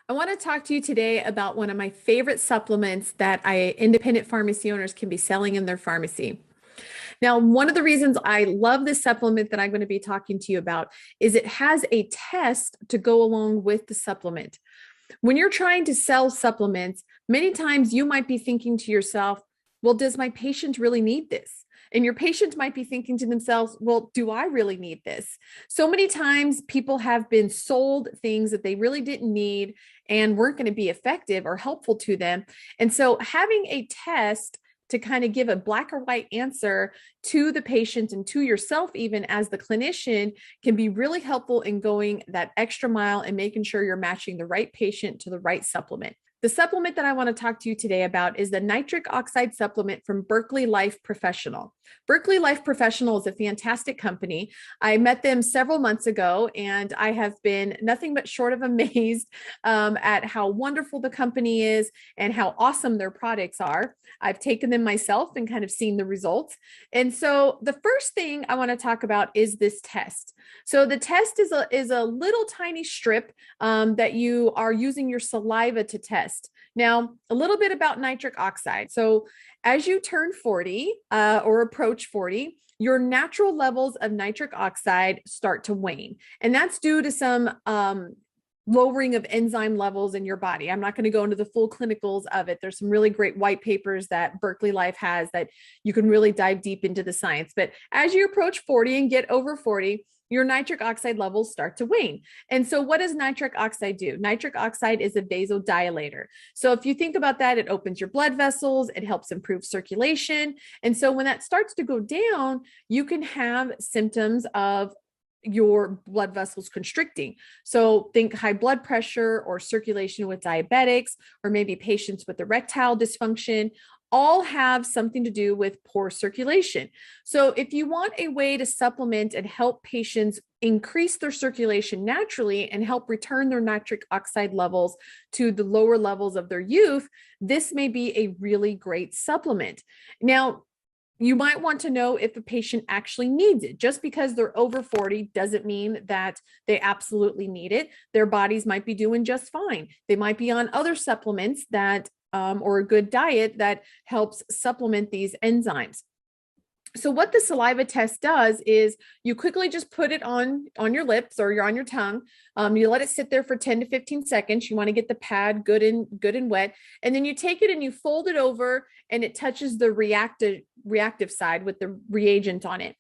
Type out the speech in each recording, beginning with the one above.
I want to talk to you today about one of my favorite supplements that independent pharmacy owners can be selling in their pharmacy. Now, one of the reasons I love this supplement that I'm going to be talking to you about is it has a test to go along with the supplement. When you're trying to sell supplements, many times you might be thinking to yourself, well, does my patient really need this? And your patient might be thinking to themselves, well, do I really need this? So many times people have been sold things that they really didn't need and weren't going to be effective or helpful to them. And so having a test to kind of give a black or white answer to the patient and to yourself, even as the clinician, can be really helpful in going that extra mile and making sure you're matching the right patient to the right supplement. The supplement that I want to talk to you today about is the nitric oxide supplement from Berkeley Life Professional. Berkeley Life Professional is a fantastic company. I met them several months ago, and I have been nothing but short of amazed at how wonderful the company is and how awesome their products are. I've taken them myself and kind of seen the results. And so the first thing I want to talk about is this test. So the test is a little tiny strip that you are using your saliva to test. Now, a little bit about nitric oxide. So as you turn 40 or approach 40, your natural levels of nitric oxide start to wane. And that's due to some lowering of enzyme levels in your body. I'm not going to go into the full clinicals of it. There's some really great white papers that Berkeley Life has that you can really dive deep into the science. But as you approach 40 and get over 40, your nitric oxide levels start to wane. And so what does nitric oxide do? Nitric oxide is a vasodilator. So if you think about that, it opens your blood vessels, it helps improve circulation. And so when that starts to go down, you can have symptoms of your blood vessels constricting. So think high blood pressure or circulation with diabetics, or maybe patients with erectile dysfunction, all have something to do with poor circulation. So if you want a way to supplement and help patients increase their circulation naturally and help return their nitric oxide levels to the lower levels of their youth, this may be a really great supplement. Now, you might want to know if a patient actually needs it. Just because they're over 40 doesn't mean that they absolutely need it. Their bodies might be doing just fine. They might be on other supplements that or a good diet that helps supplement these enzymes. So what the saliva test does is you quickly just put it on your lips or you're on your tongue. You let it sit there for 10 to 15 seconds. You want to get the pad good and wet. And then you take it and you fold it over and it touches the reactive side with the reagent on it.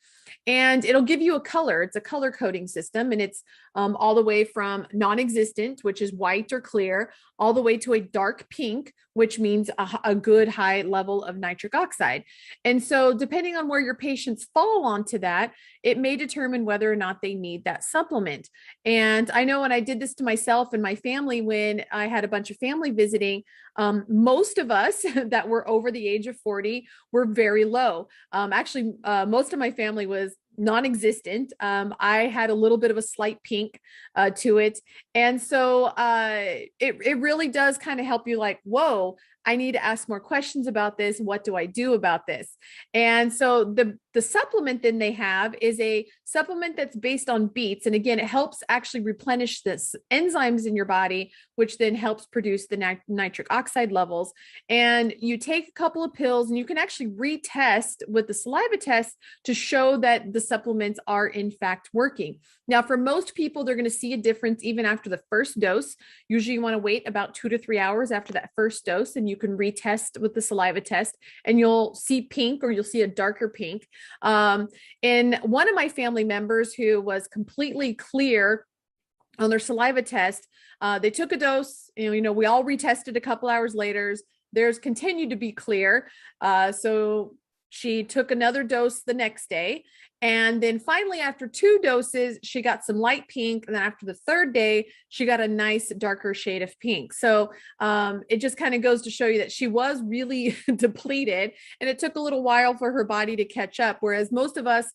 And it'll give you a color. It's a color coding system, and it's all the way from non-existent, which is white or clear, all the way to a dark pink, which means a good high level of nitric oxide. And so depending on where your patients fall onto that, it may determine whether or not they need that supplement. And I know when I did this to myself and my family, when I had a bunch of family visiting, most of us that were over the age of 40 were very low. Most of my family was non-existent. I had a little bit of a slight pink to it. And so it really does kind of help you like, whoa, I need to ask more questions about this. What do I do about this? And so the supplement then they have is a supplement that's based on beets. And again, it helps actually replenish this enzymes in your body, which then helps produce the nitric oxide levels. And you take a couple of pills and you can actually retest with the saliva test to show that the supplements are in fact working. Now, for most people, they're going to see a difference even after the first dose. Usually you want to wait about 2 to 3 hours after that first dose, and you can retest with the saliva test and you'll see pink, or you'll see a darker pink. And one of my family members who was completely clear on their saliva test, they took a dose, we all retested a couple hours later. Theirs continued to be clear. So she took another dose the next day. And then finally, after 2 doses, she got some light pink. And then after the 3rd day, she got a nice darker shade of pink. So it just kind of goes to show you that she was really depleted, and it took a little while for her body to catch up. Whereas most of us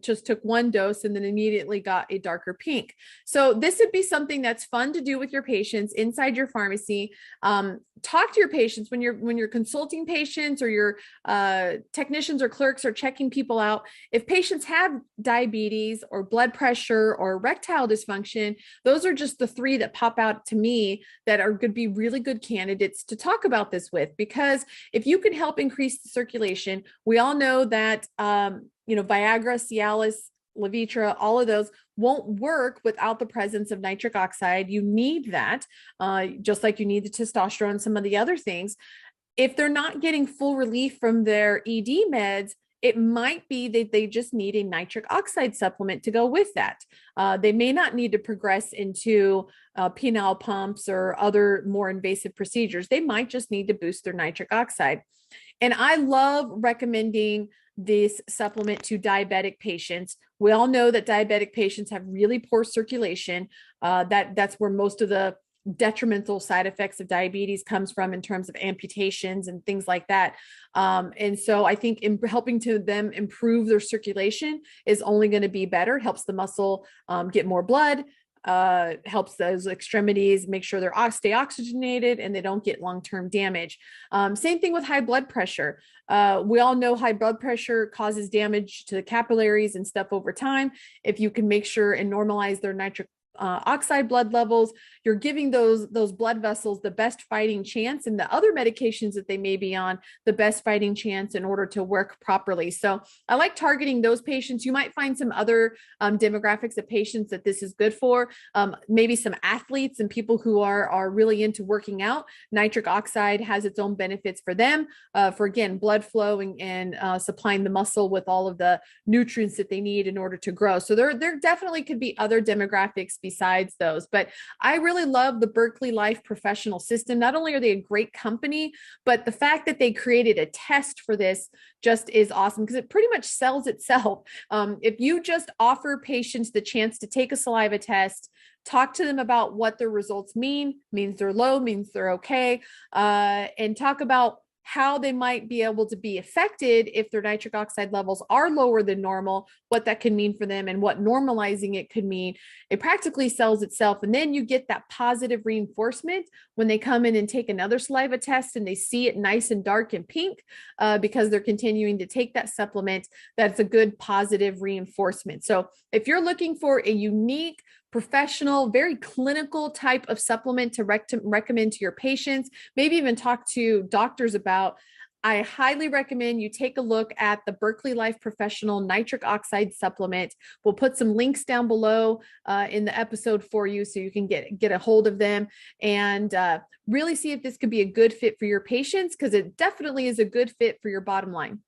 just took 1 dose and then immediately got a darker pink. So this would be something that's fun to do with your patients inside your pharmacy. Talk to your patients when you're consulting patients, or your technicians or clerks are checking people out. If patients have diabetes or blood pressure or erectile dysfunction, those are just the three that pop out to me that are going to be really good candidates to talk about this with. Because if you can help increase the circulation, we all know that, Viagra, Cialis, Levitra, all of those won't work without the presence of nitric oxide. You need that, just like you need the testosterone and some of the other things. If they're not getting full relief from their ED meds, it might be that they just need a nitric oxide supplement to go with that. They may not need to progress into penile pumps or other more invasive procedures. They might just need to boost their nitric oxide. And I love recommending this supplement to diabetic patients. We all know that diabetic patients have really poor circulation. That's where most of the detrimental side effects of diabetes comes from in terms of amputations and things like that. And so I think in helping to them improve their circulation is only going to be better. It helps the muscle get more blood, helps those extremities make sure they're stay oxygenated and they don't get long-term damage. Same thing with high blood pressure. We all know high blood pressure causes damage to the capillaries and stuff over time. If you can make sure and normalize their nitric oxide blood levels, you're giving those blood vessels the best fighting chance, and the other medications that they may be on the best fighting chance in order to work properly. So I like targeting those patients. You might find some other demographics of patients that this is good for. Maybe some athletes and people who are really into working out. Nitric oxide has its own benefits for them, for again, blood flow and supplying the muscle with all of the nutrients that they need in order to grow. So there definitely could be other demographics besides those. But I really love the Berkeley Life Professional System. Not only are they a great company, but the fact that they created a test for this just is awesome because it pretty much sells itself. If you just offer patients the chance to take a saliva test, talk to them about what their results means they're low, means they're okay, and talk about how they might be able to be affected if their nitric oxide levels are lower than normal, what that can mean for them and what normalizing it could mean. It practically sells itself. And then you get that positive reinforcement when they come in and take another saliva test and they see it nice and dark and pink because they're continuing to take that supplement. That's a good positive reinforcement. So if you're looking for a unique, professional, very clinical type of supplement to recommend to your patients, maybe even talk to doctors about, I highly recommend you take a look at the Berkeley Life Professional Nitric Oxide Supplement. We'll put some links down below in the episode for you so you can get a hold of them and really see if this could be a good fit for your patients, because it definitely is a good fit for your bottom line.